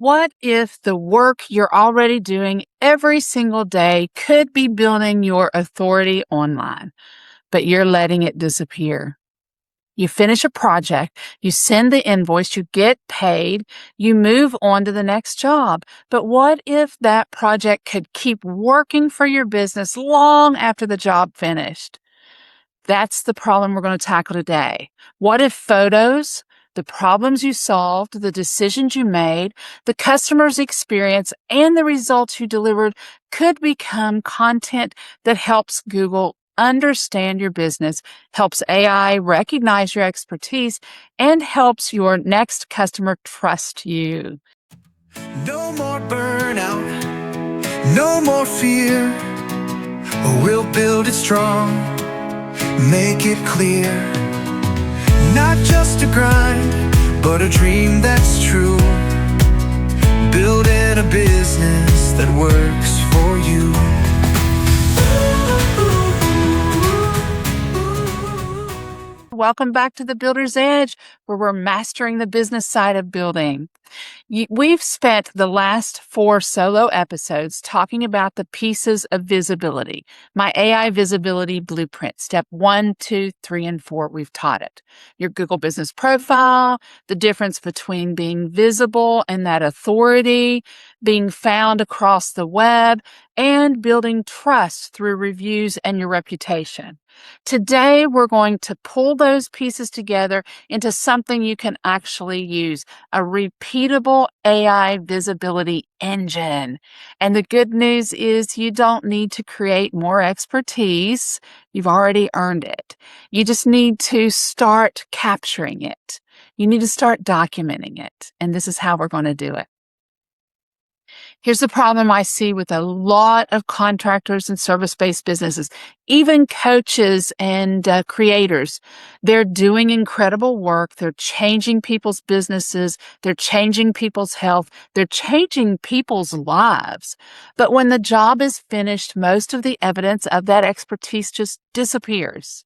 What if the work you're already doing every single day could be building your authority online, but you're letting it disappear? You finish a project, you send the invoice, you get paid, you move on to the next job. But what if that project could keep working for your business long after the job finished? That's the problem we're going to tackle today. What if photos, the problems you solved, the decisions you made, the customer's experience, and the results you delivered could become content that helps Google understand your business, helps AI recognize your expertise, and helps your next customer trust you? No more burnout, no more fear. We'll build it strong, make it clear. Not just a grind, but a dream that's true. Building a business that works for you. Welcome back to the Builder's Edge, where we're mastering the business side of building. We've spent the last 4 solo episodes talking about the pieces of visibility, my AI visibility blueprint. Step 1, 2, 3, and 4, we've taught it. Your Google business profile, the difference between being visible and that authority, being found across the web, and building trust through reviews and your reputation. Today, we're going to pull those pieces together into something you can actually use, a repeatable AI visibility engine. And the good news is you don't need to create more expertise. You've already earned it. You just need to start capturing it. You need to start documenting it. And this is how we're going to do it. Here's the problem I see with a lot of contractors and service-based businesses, even coaches and creators. They're doing incredible work. They're changing people's businesses. They're changing people's health. They're changing people's lives. But when the job is finished, most of the evidence of that expertise just disappears.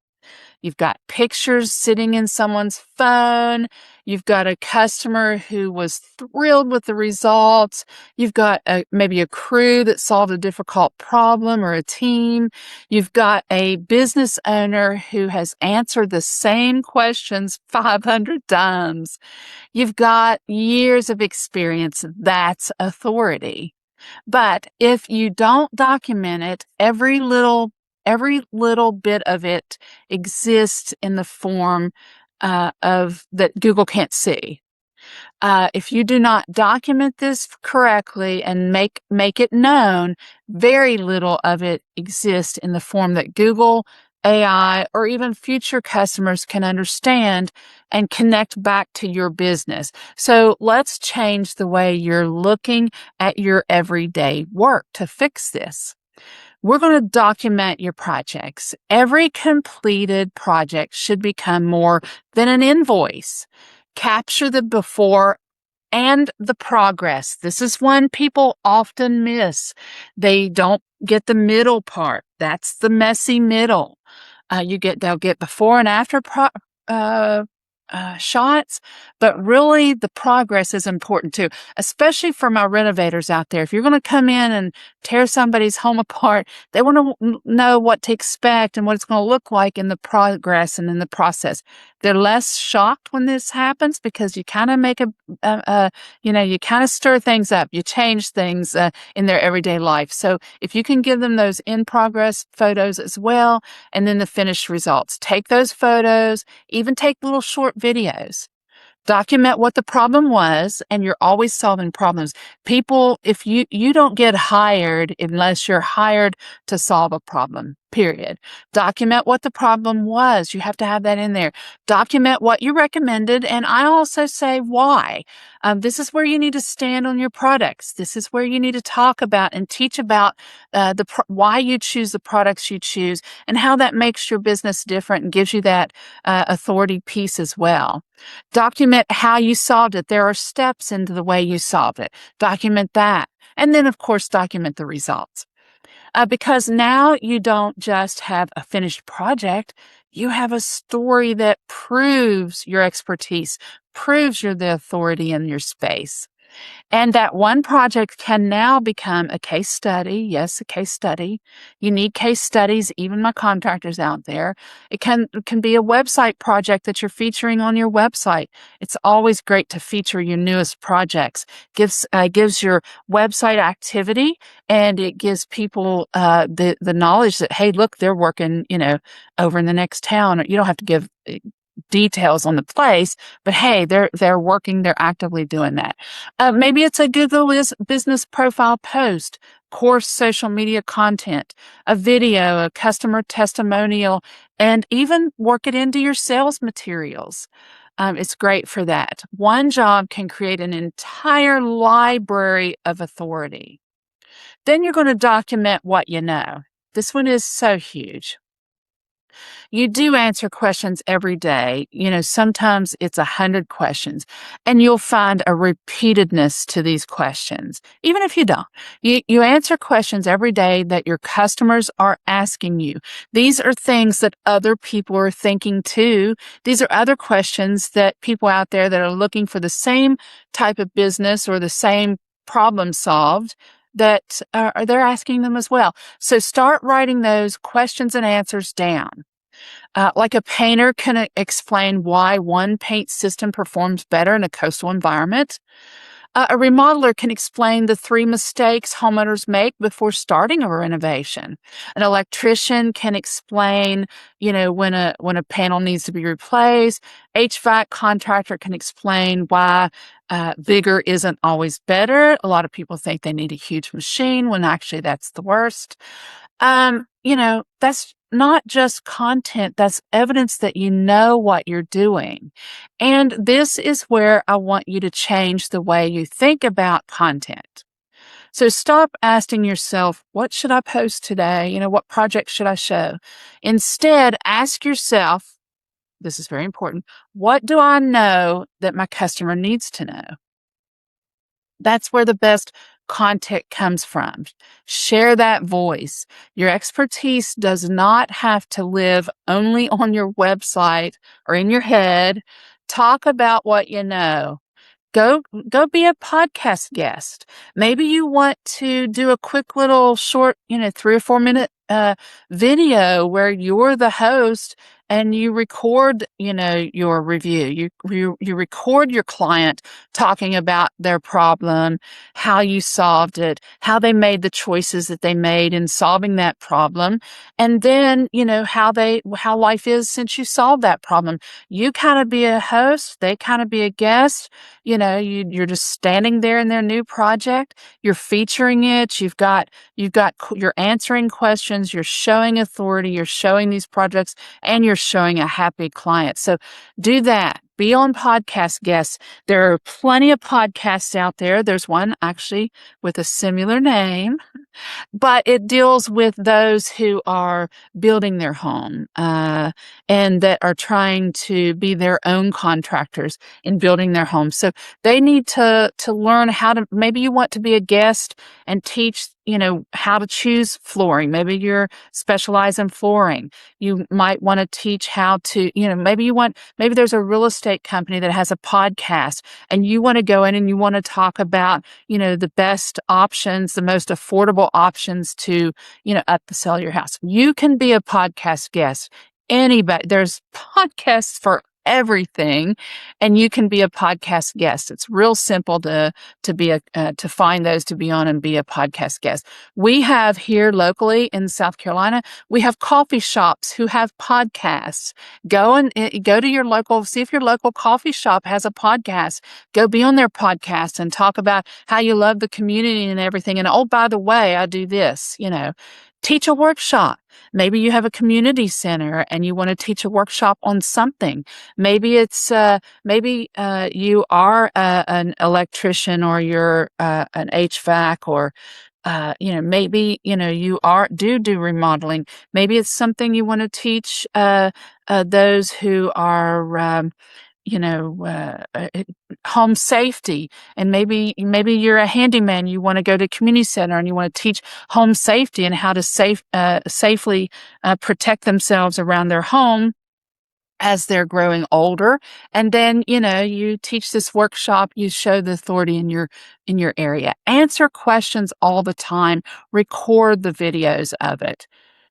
You've got pictures sitting in someone's phone. You've got a customer who was thrilled with the results. You've got maybe a crew that solved a difficult problem or a team. You've got a business owner who has answered the same questions 500 times. You've got years of experience. That's authority. But if you don't document it, every little bit of it exists in the form of that Google can't see. If you do not document this correctly and make it known, very little of it exists in the form that Google, AI, or even future customers can understand and connect back to your business. So let's change the way you're looking at your everyday work to fix this. We're going to document your projects. Every completed project should become more than an invoice. Capture the before and the progress. This is one people often miss. They don't get the middle part. That's the messy middle. They'll get before and after shots, but really the progress is important too, especially for my renovators out there. If you're going to come in and tear somebody's home apart, they want to know what to expect and what it's going to look like in the progress and in the process. They're less shocked when this happens because you kind of make you kind of stir things up. You change things in their everyday life. So if you can give them those in progress photos as well, and then the finished results, take those photos, even take little short videos. Document what the problem was, and you're always solving problems. People, if you don't get hired unless you're hired to solve a problem, period. Document what the problem was. You have to have that in there. Document what you recommended, and I also say why. This is where you need to stand on your products. This is where you need to talk about and teach about why you choose the products you choose and how that makes your business different and gives you that authority piece as well. Document how you solved it. There are steps into the way you solved it. Document that. And then, of course, document the results. Because now you don't just have a finished project, you have a story that proves your expertise, proves you're the authority in your space. And that one project can now become a case study. Yes, a case study. You need case studies, even my contractors out there. It can be a website project that you're featuring on your website. It's always great to feature your newest projects. Gives your website activity, and it gives people the knowledge that, hey, look, they're working, over in the next town. You don't have to give details on the place, but hey, they're working, they're actively doing that. Maybe it's a Google business profile post, course social media content, a video, a customer testimonial, and even work it into your sales materials. It's great for that. One job can create an entire library of authority. Then you're going to document what you know. This one is so huge. You do answer questions every day. Sometimes it's 100 questions, and you'll find a repeatedness to these questions, even if you don't. You answer questions every day that your customers are asking you. These are things that other people are thinking too. These are other questions that people out there that are looking for the same type of business or the same problem solved that they're asking them as well. So start writing those questions and answers down. Like a painter can explain why one paint system performs better in a coastal environment. A remodeler can explain the 3 mistakes homeowners make before starting a renovation. An electrician can explain, when a panel needs to be replaced. HVAC contractor can explain why bigger isn't always better. A lot of people think they need a huge machine when actually that's the worst. That's not just content, that's evidence that you know what you're doing. And this is where I want you to change the way you think about content. So stop asking yourself, what should I post today? What project should I show? Instead, ask yourself, this is very important, what do I know that my customer needs to know? That's where the best content comes from. Share that voice. Your expertise does not have to live only on your website or in your head. Talk about what you know. Go be a podcast guest. Maybe you want to do a quick little short, 3 or 4 minute video where you're the host and you record, your review. You record your client talking about their problem, how you solved it, how they made the choices that they made in solving that problem, and then, how life is since you solved that problem. You kind of be a host, they kind of be a guest. You're just standing there in their new project. You're featuring it. You're answering questions. You're showing authority. You're showing these projects, and you're showing a happy client. So do that. Be on podcast guests. There are plenty of podcasts out there. There's one actually with a similar name, but it deals with those who are building their home and that are trying to be their own contractors in building their home. So they need to learn how to. Maybe you want to be a guest and teach how to choose flooring. Maybe you're specialized in flooring. You might want to teach how to, maybe there's a real estate company that has a podcast and you want to go in and you want to talk about, the best options, the most affordable options to, upsell your house. You can be a podcast guest. Anybody, there's podcasts for everything, and you can be a podcast guest. It's real simple to find those to be on and be a podcast guest. We have here locally in South Carolina, we have coffee shops who have podcasts. Go to your local, see if your local coffee shop has a podcast. Go be on their podcast and talk about how you love the community and everything. And oh, by the way, I do this, teach a workshop. Maybe you have a community center and you want to teach a workshop on something. Maybe it's you are an electrician or you're an HVAC or maybe you do remodeling. Maybe it's something you want to teach those who are home safety. And maybe you're a handyman. You want to go to community center and you want to teach home safety and how to safely protect themselves around their home. as they're growing older. And then, you teach this workshop, you show the authority in your area. Answer questions all the time, record the videos of it.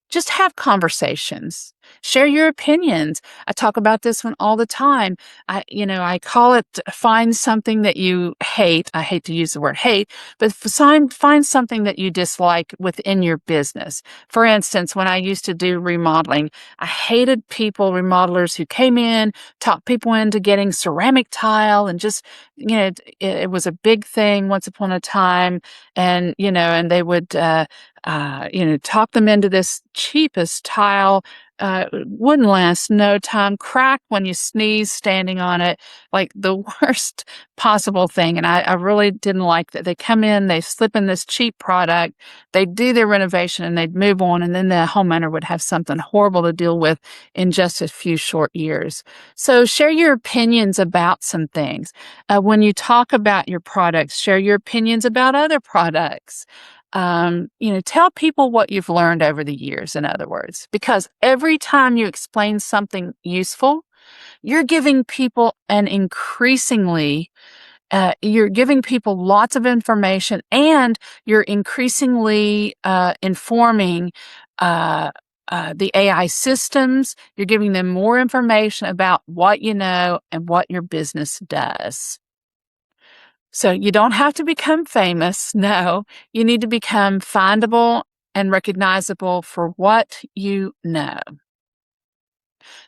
Just have conversations. Share your opinions. I talk about this one all the time. I call it find something that you hate. I hate to use the word hate, but find something that you dislike within your business. For instance, when I used to do remodeling, I hated remodelers who came in, talked people into getting ceramic tile and just, it was a big thing once upon a time. And they would, talk them into this cheapest tile. Wouldn't last no time, crack when you sneeze standing on it, like the worst possible thing. And I really didn't like that. They come in, they slip in this cheap product, they do their renovation and they'd move on. And then the homeowner would have something horrible to deal with in just a few short years. So share your opinions about some things. When you talk about your products, share your opinions about other products. Tell people what you've learned over the years, in other words, because every time you explain something useful, you're giving people you're giving people lots of information, and you're increasingly informing the AI systems. You're giving them more information about what you know and what your business does. So you don't have to become famous. No, you need to become findable and recognizable for what you know.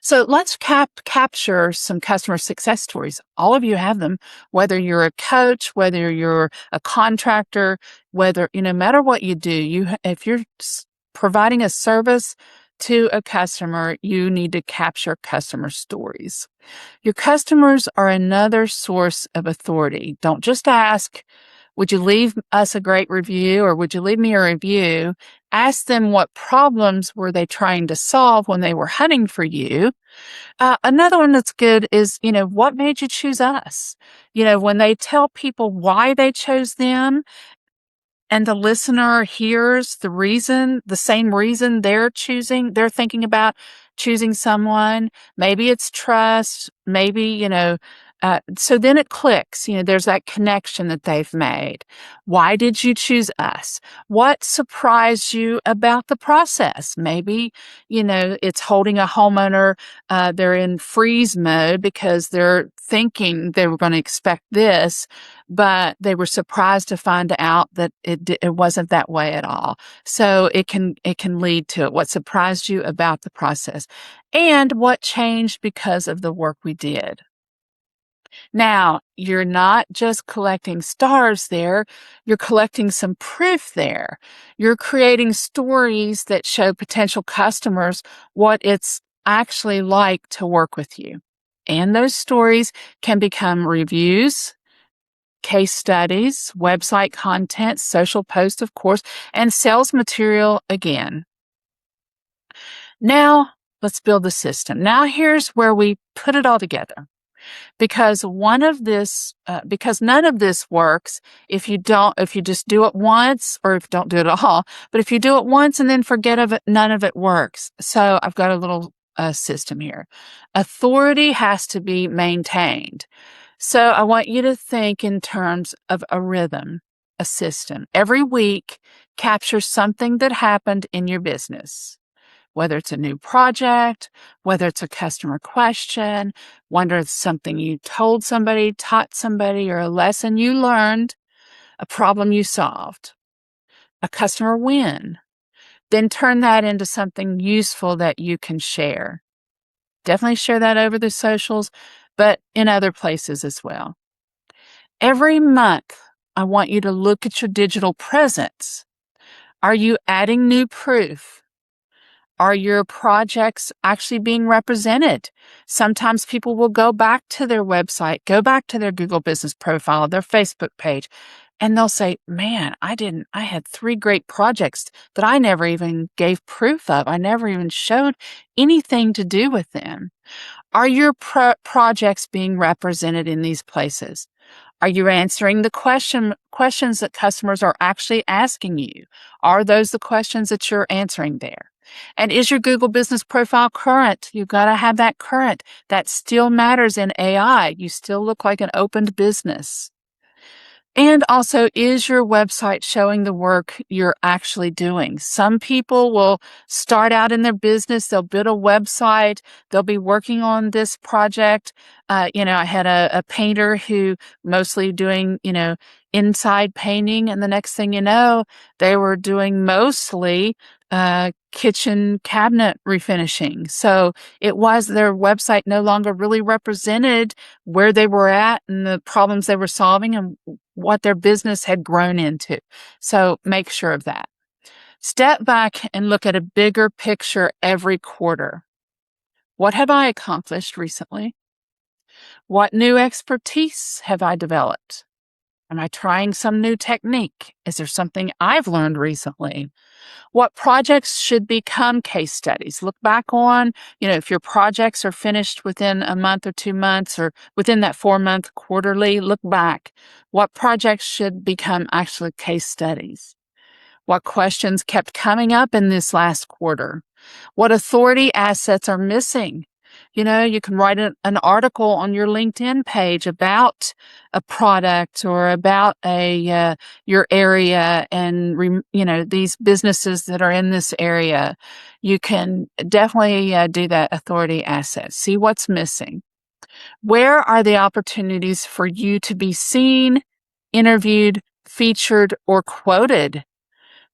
So let's capture some customer success stories. All of you have them, whether you're a coach, whether you're a contractor, whether, no matter what you do, if you're providing a service to a customer, you need to capture customer stories. Your customers are another source of authority. Don't just ask, would you leave us a great review or would you leave me a review? Ask them what problems were they trying to solve when they were hunting for you. Another one that's good is, what made you choose us? When they tell people why they chose them, and the listener hears the same reason they're thinking about choosing someone. Maybe it's trust, maybe, so then it clicks, there's that connection that they've made. Why did you choose us? What surprised you about the process? Maybe, it's holding a homeowner, they're in freeze mode because they're thinking they were going to expect this, but they were surprised to find out that it wasn't that way at all. So it can lead to it. What surprised you about the process and what changed because of the work we did. Now, you're not just collecting stars there, you're collecting some proof there. You're creating stories that show potential customers what it's actually like to work with you. And those stories can become reviews, case studies, website content, social posts, of course, and sales material again. Now, let's build the system. Now, here's where we put it all together. Because none of this works if you just do it once or if you don't do it at all. But if you do it once and then forget of it, none of it works. So I've got a little system here. Authority has to be maintained. So I want you to think in terms of a rhythm, a system. Every week, capture something that happened in your business. Whether it's a new project, whether it's a customer question, whether it's something you told somebody, taught somebody, or a lesson you learned, a problem you solved, a customer win, then turn that into something useful that you can share. Definitely share that over the socials, but in other places as well. Every month, I want you to look at your digital presence. Are you adding new proof? Are your projects actually being represented? Sometimes people will go back to their website, go back to their Google business profile, their Facebook page, and they'll say, man, I had 3 great projects that I never even gave proof of. I never even showed anything to do with them. Are your projects being represented in these places? Are you answering the questions that customers are actually asking you? Are those the questions that you're answering there? And is your Google business profile current? You've got to have that current. That still matters in AI. You still look like an opened business. And also, is your website showing the work you're actually doing? Some people will start out in their business, they'll build a website, they'll be working on this project. I had a painter who mostly doing, inside painting, and the next thing you know, they were doing mostly kitchen cabinet refinishing. So it was their website no longer really represented where they were at and the problems they were solving and what their business had grown into. So make sure of that. Step back and look at a bigger picture every quarter. What have I accomplished recently? What new expertise have I developed? Am I trying some new technique? Is there something I've learned recently? What projects should become case studies? Look back on, if your projects are finished within a month or 2 months or within that 4-month quarterly, look back. What projects should become actually case studies? What questions kept coming up in this last quarter? What authority assets are missing? You can write an article on your LinkedIn page about a product or about your area and these businesses that are in this area. You can definitely do that authority asset. See what's missing. Where are the opportunities for you to be seen, interviewed, featured, or quoted?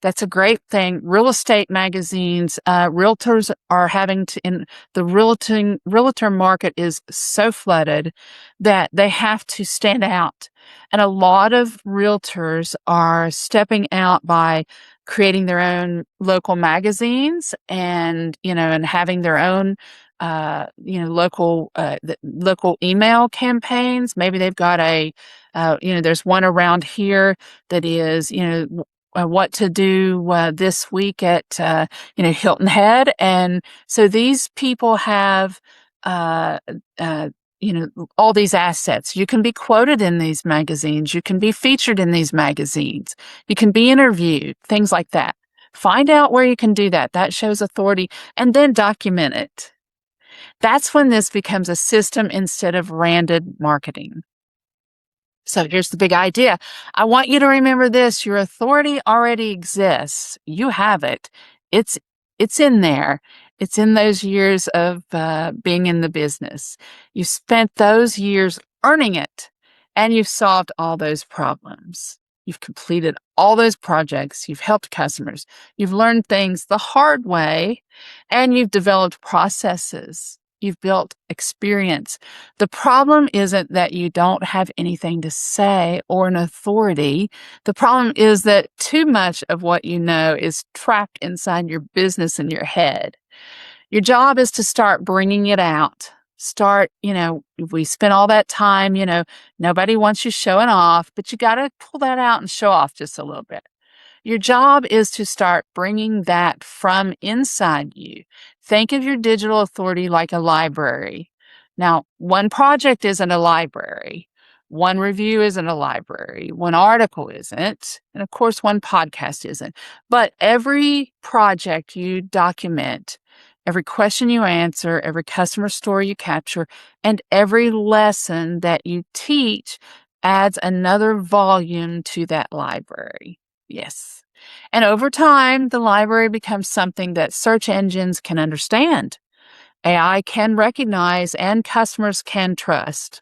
That's a great thing. Real estate magazines, realtors are having to, in the realtor market is so flooded that they have to stand out. And a lot of realtors are stepping out by creating their own local magazines and having their own, local email campaigns. Maybe they've got there's one around here that is, what to do this week at Hilton Head, and so these people have uh, uh, all these assets. You can be quoted in these magazines. You can be featured in these magazines. You can be interviewed. Things like that. Find out where you can do that. That shows authority, and then document it. That's when this becomes a system instead of random marketing. So here's the big idea. I want you to remember this. Your authority already exists. You have it. It's in there. It's in those years of being in the business. You spent those years earning it, and you've solved all those problems. You've completed all those projects. You've helped customers. You've learned things the hard way, and you've developed processes. You've built experience. The problem isn't that you don't have anything to say or an authority. The problem is that too much of what you know is trapped inside your business in your head. Your job is to start bringing it out. We spent all that time, nobody wants you showing off, but you got to pull that out and show off just a little bit. Your job is to start bringing that from inside you. Think of your digital authority like a library. Now, one project isn't a library. One review isn't a library. One article isn't. And of course, one podcast isn't. But every project you document, every question you answer, every customer story you capture, and every lesson that you teach adds another volume to that library. Yes. And over time, the library becomes something that search engines can understand, AI can recognize, and customers can trust.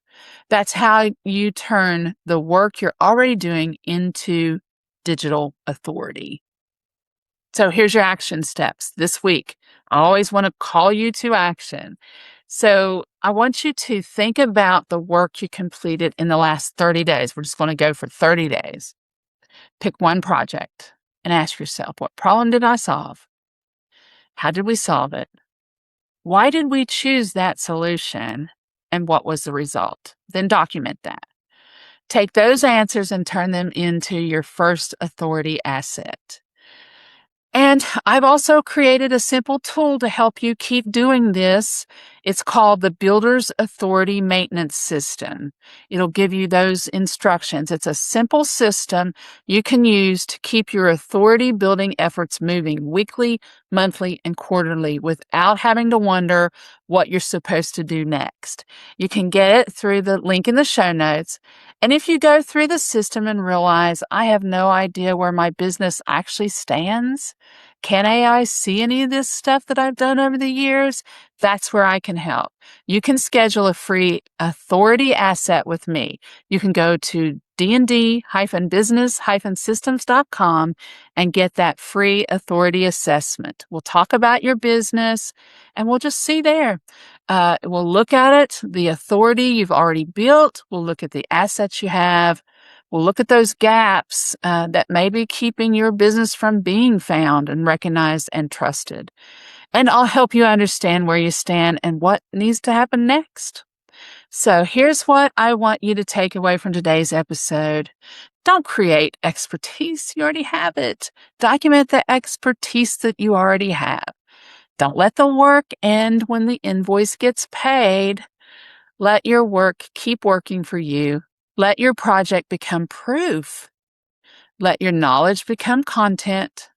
That's how you turn the work you're already doing into digital authority. So here's your action steps this week. I always want to call you to action. So I want you to think about the work you completed in the last 30 days. We're just going to go for 30 days. Pick one project and ask yourself, what problem did I solve? How did we solve it? Why did we choose that solution? And what was the result? Then document that. Take those answers and turn them into your first authority asset. And I've also created a simple tool to help you keep doing this It's called the Builder's Authority Maintenance System. It'll give you those instructions. It's a simple system you can use to keep your authority building efforts moving weekly, monthly, and quarterly without having to wonder what you're supposed to do next. You can get it through the link in the show notes. And if you go through the system and realize, I have no idea where my business actually stands, can AI see any of this stuff that I've done over the years? That's where I can help. You can schedule a free authority asset with me. You can go to dnd-business-systems.com and get that free authority assessment. We'll talk about your business and we'll just see there. We'll look at it, the authority you've already built. We'll look at the assets you have. We'll look at those gaps that may be keeping your business from being found and recognized and trusted. And I'll help you understand where you stand and what needs to happen next. So here's what I want you to take away from today's episode. Don't create expertise. You already have it. Document the expertise that you already have. Don't let the work end when the invoice gets paid. Let your work keep working for you. Let your project become proof. Let your knowledge become content.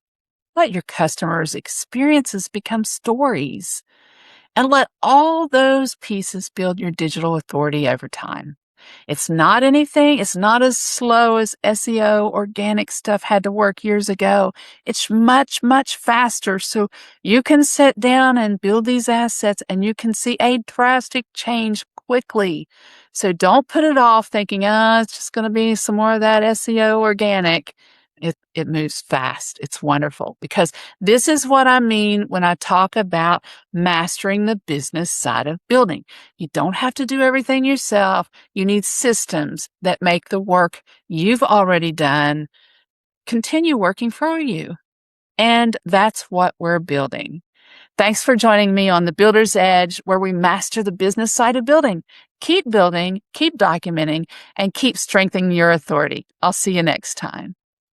Let your customers' experiences become stories. And let all those pieces build your digital authority over time. It's not as slow as SEO, organic stuff had to work years ago. It's much, much faster. So you can sit down and build these assets and you can see a drastic change quickly. So don't put it off thinking, it's just going to be some more of that SEO organic. It moves fast. It's wonderful because this is what I mean when I talk about mastering the business side of building. You don't have to do everything yourself. You need systems that make the work you've already done continue working for you. And that's what we're building. Thanks for joining me on The Builder's Edge, where we master the business side of building. Keep building, keep documenting, and keep strengthening your authority. I'll see you next time.